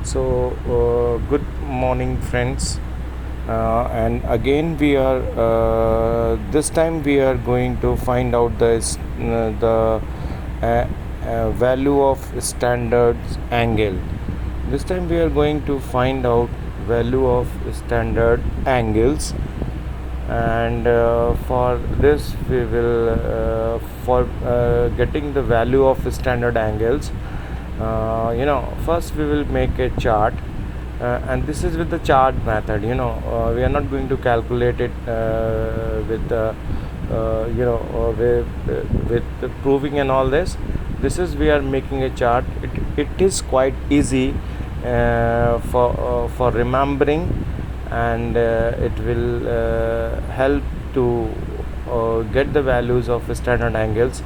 So, good morning, friends. And again, we are this time we are going to find out the value of standard angle. This time we are going to find out value of standard angles, and for this we will for getting the value of standard angles. First we will make a chart, and this is with the chart method. We are not going to calculate it with the with the proving and all this. This is we are making a chart. It is quite easy for remembering, and it will help to get the values of standard angles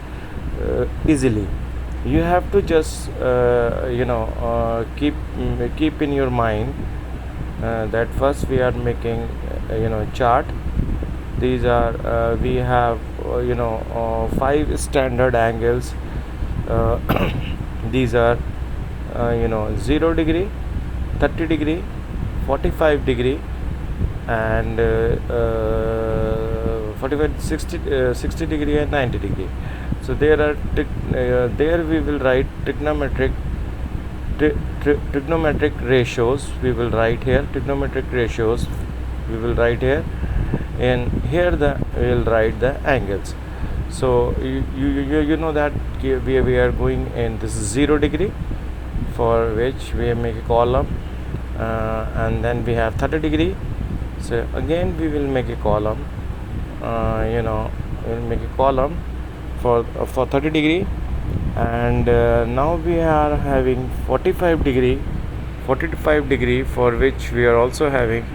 easily. You have to just keep in your mind that first we are making chart. These are we have five standard angles. uh, these are 0 degree, 30 degree, 45 degree, and 60 degree and 90 degree. So there are there we will write trigonometric ratios. We will write here trigonometric ratios. We will write here, and here we will write the angles. So you know that we are going in this is 0 degree, for which we make a column, and then we have 30 degree. So again we will make a column. We'll make a column for 30 degree, and now we are having 45 degree, for which we are also having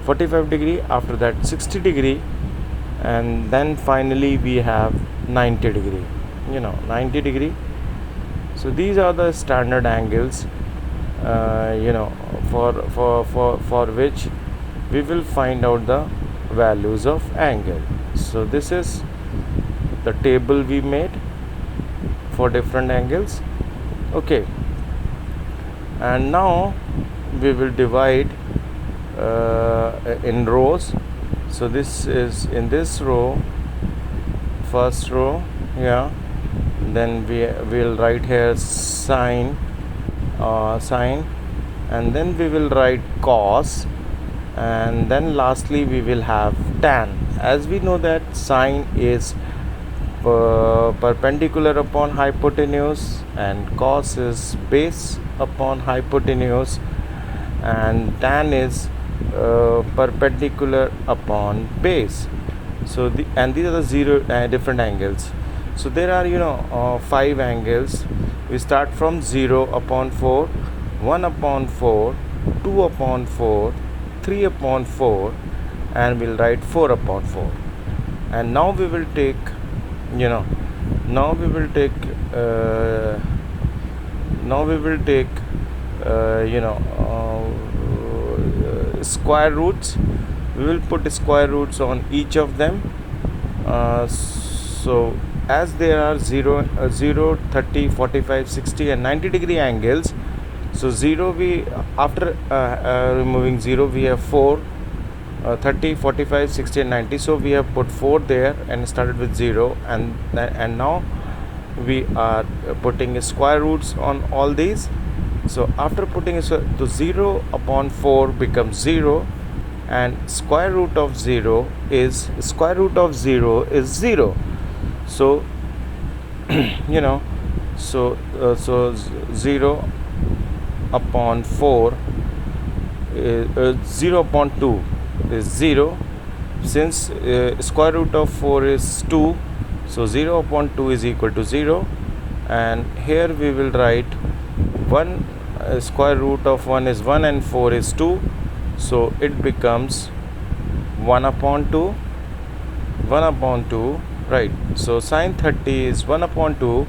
45 degree. After that 60 degree, and then finally we have 90 degree. 90 degree. So these are the standard angles, for which we will find out the values of angle. So this is the table we made for different angles. Okay, and now we will divide in rows. So this is in this row, first row, then we will write here sine, and then we will write cos, and then lastly we will have tan. As we know that sine is perpendicular upon hypotenuse, and cos is base upon hypotenuse, and tan is perpendicular upon base. So these are the zero different angles. So there are five angles. We start from 0 upon 4, 1 upon 4, 2 upon 4, 3 upon 4, and we'll write 4 upon 4. And now we will take square roots. We will put square roots on each of them. So as there are 0, 30, 45, 60 and 90 degree angles, so 0 we after removing 0 we have 4, 30, 45, 60 and 90. So we have put 4 there and started with 0, and now we are putting square roots on all these. So after putting the 0 upon 4 becomes 0, and square root of 0 is 0. So so 0 upon 4 is 0 upon 2 is 0. Since square root of 4 is 2, so 0 upon 2 is equal to 0. And here we will write 1, square root of 1 is 1 and 4 is 2, so it becomes 1 upon 2, right? So sine 30 is 1 upon 2.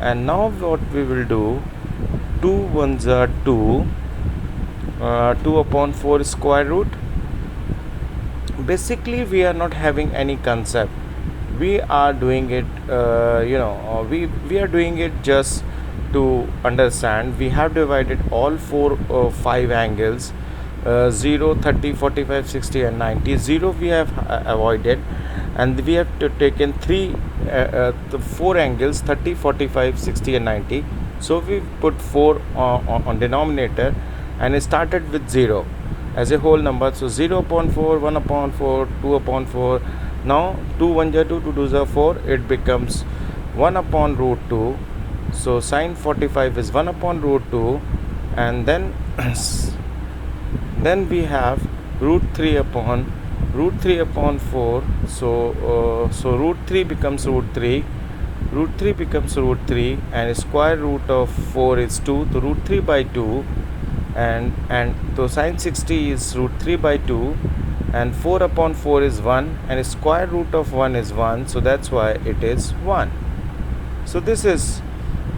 And now what we will do, 2 ones are 2, 2 upon 4 square root. Basically we are not having any concept. We are doing it we are doing it just to understand, we have divided all 5 angles, 0, 30, 45, 60 and 90. 0 we have avoided, and we have taken 4 angles, 30, 45, 60 and 90. So we put 4 on denominator and started with 0 as a whole number. So 0 upon 4, 1 upon 4, 2 upon 4. Now 2 1 ja 2, 2 2 ja 4. It becomes 1 upon root 2. So sine 45 is 1 upon root 2, and then then we have root 3 upon 4. So root 3 becomes root 3. Root 3 becomes root 3, and square root of 4 is 2. So root 3 by 2, and so sine 60 is root 3 by 2, and 4 upon 4 is 1, and square root of 1 is 1. So that's why it is 1. So this is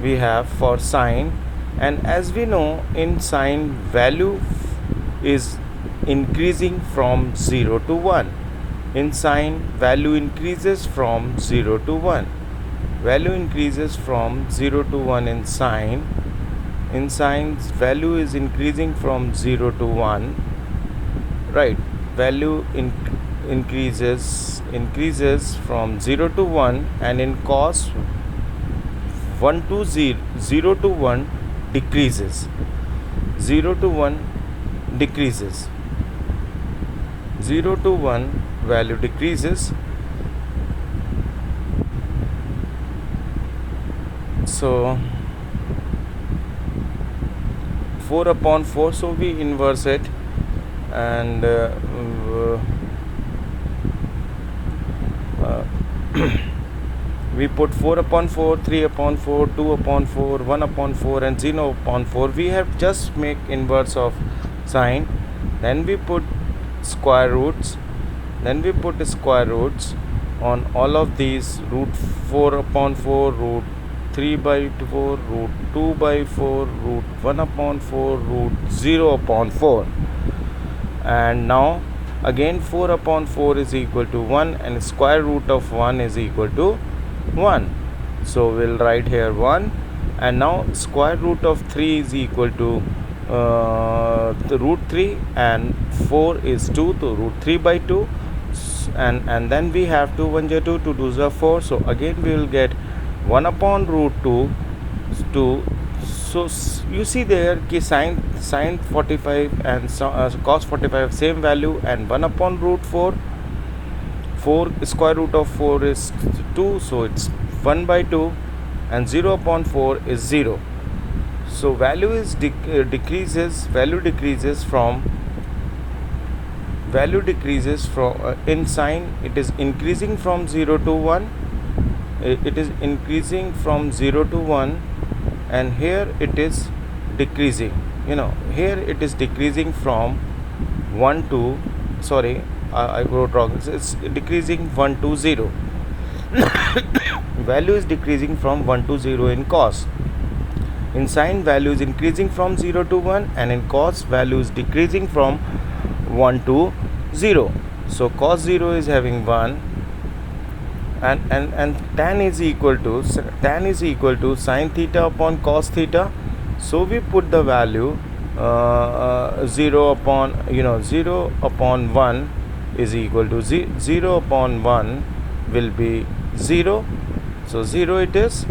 we have for sine. And as we know, in sine, value is increasing from 0 to 1. In sine, value increases from 0 to 1. Value increases from 0 to 1 in sine. In sine, value is increasing from 0 to 1. Right. Value increases from 0 to 1, and in cos 1 to 0 to 1 decreases. 0 to 1 decreases. 0 to 1 value decreases. So 4 upon 4, so we inverse it, and we put 4 upon 4, 3 upon 4, 2 upon 4, 1 upon 4 and 0 upon 4. We have just make inverse of sine. Then we put square roots. On all of these. Root 4 upon 4, root 3 by 4, root 2 by 4, root 1 upon 4, root 0 upon 4. And now again 4 upon 4 is equal to 1, and square root of 1 is equal to 1. So we'll write here 1, and now square root of 3 is equal to the root 3, and 4 is 2, so root 3 by 2. And then we have 2 1 ja 2, 2 2 ja 4. So again we will get 1 upon root 2. So you see there ki sine 45 and cos 45 same value, and 1 upon root 4. 4 square root of 4 is 2, so it's 1 by 2, and 0 upon 4 is 0. So value is decreases. Value decreases from in sine. It is increasing from 0 to 1. It is increasing from 0 to 1, and here it is decreasing. Here it is decreasing from 1 to, sorry, I wrote wrong. It's decreasing 1 to 0. Value is decreasing from 1 to 0 in cos. In sine, value is increasing from 0 to 1, and in cos, value is decreasing from 1 to 0. So cos 0 is having 1, and tan is equal to sine theta upon cos theta. So we put the value 0 upon 1 is equal to 0 upon 1 will be 0. So 0 it is,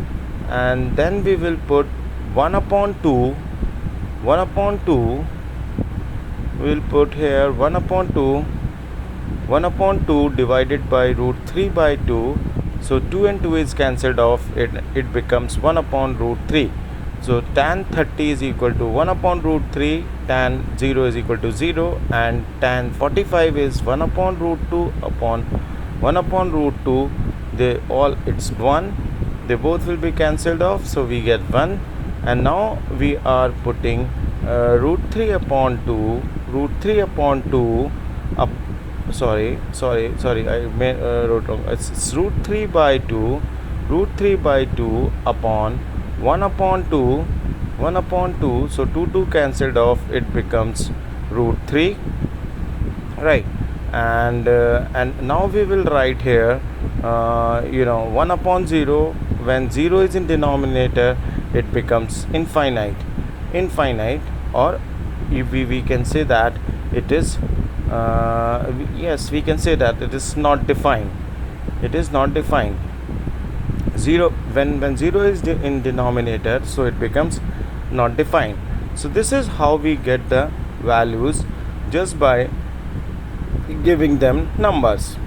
and then we will put 1 upon 2. We will put here 1 upon 2 divided by root 3 by 2. So 2 and 2 is cancelled off. It becomes 1 upon root 3. So tan 30 is equal to 1 upon root 3, tan 0 is equal to 0, and tan 45 is 1 upon root 2 upon 1 upon root 2. It's 1. They both will be cancelled off, so we get 1. And now we are putting root 3 upon 2 up. Sorry, I wrote wrong. It's root 3 by 2 upon 1 upon 2. So 2 cancelled off. It becomes root 3, right? And now we will write here 1 upon 0. When 0 is in denominator, it becomes infinite, or if we can say that it is yes, we can say that it is not defined. It is not defined. Zero, when zero is in denominator, so it becomes not defined. So this is how we get the values, just by giving them numbers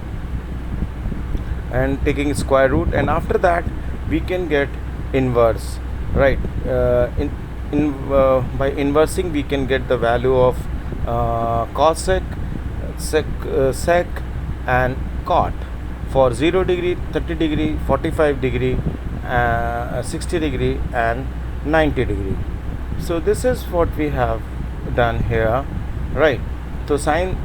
and taking square root, and after that we can get inverse, right? By inversing we can get the value of cosec, sec and cot for 0 degree, 30 degree, 45 degree, 60 degree and 90 degree. So this is what we have done here, right? So sine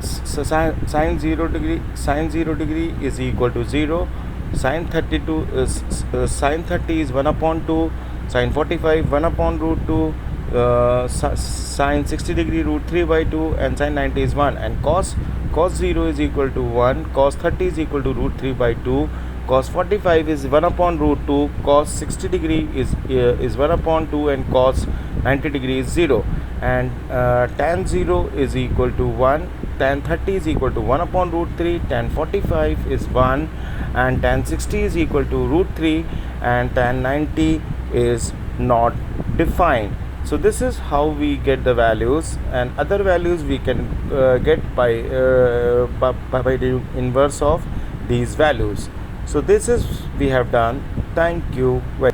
0 degree is equal to 0. Sine 32 is sine 30 is 1 upon 2. Sine 45 1 upon root 2. Sine 60 degree root 3 by 2, and sine 90 is 1, and cos 0 is equal to 1. Cos 30 is equal to root 3 by 2. Cos 45 is 1 upon root 2. Cos 60 degree is 1 upon 2, and cos 90 degree is 0. And tan 0 is equal to 1. Tan 30 is equal to 1 upon root 3. Tan 45 is 1, and tan 60 is equal to root 3, and tan 90 is not defined. So this is how we get the values, and other values we can get by the inverse of these values. So this is we have done. Thank you very